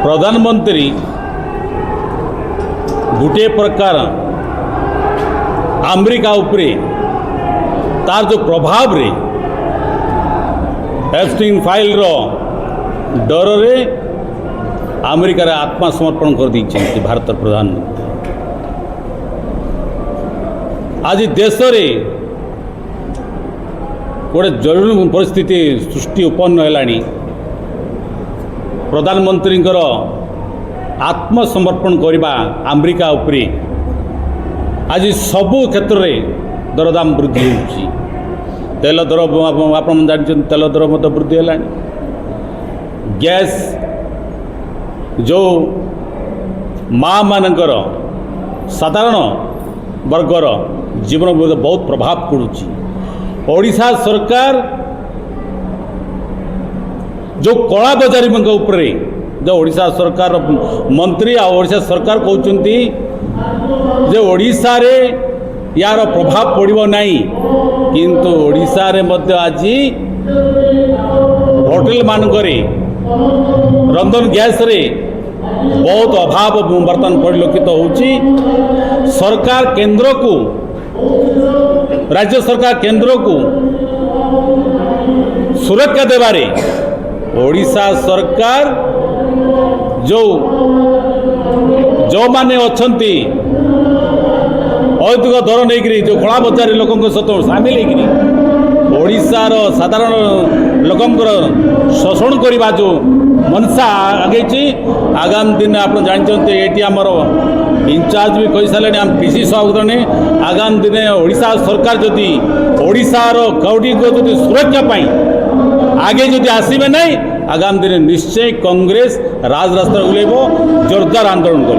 प्रधानमंत्री गोटे प्रकार अमेरिका उपरे तार जो प्रभाव रे एप्स्टीन फाइल रो डर रे अमेरिका रे आत्मसमर्पण कर दी भारत प्रधानमंत्री। आज देश रे गोटे जरूरी परिस्थिति सृष्टि उत्पन्न है। प्रधानमंत्री आत्मसमर्पण करने अमेरिका उपरे आज सबु क्षेत्र में दरदाम वृद्धि होती। तेल दर आप जानते तेल दर मत वृद्धि है। गैस जो माँ मानकर साधारण वर्गर जीवन बहुत प्रभाव पड़ुची। ओडिशा सरकार जो कला बजारी उपरे जो ओडिशा सरकार मंत्री आ ओडिशा सरकार कहते जो ओडिशा रे यार प्रभाव पड़ो नहीं, किंतु ओडिशा रे मध्य आज होटेल मानकरे रंधन गैस रे बहुत अभाव बर्तमान परिलक्षित होउची। सरकार केंद्र को राज्य सरकार केंद्र को सुरक्षा देवारे ओडिशा सरकार जो माने अच्छी अधिक दर नहीं जो कला बजारी लोक सहित सामिल होशार साधारण लोकंर शोषण करने जो मनसा आगे आगामी दिन आप जानते ये आमर इंचार्ज भी कही सारे आम पीसी सभापति ने आगामी दिन ओडिशा सरकार जदि ओडिशार कौटी को जदि सुरक्षा पाई आगे जदि आसबे नहीं आगामी दिन निश्चय कांग्रेस राजरास्ता ओह्लैब जोरदार आंदोलन कर।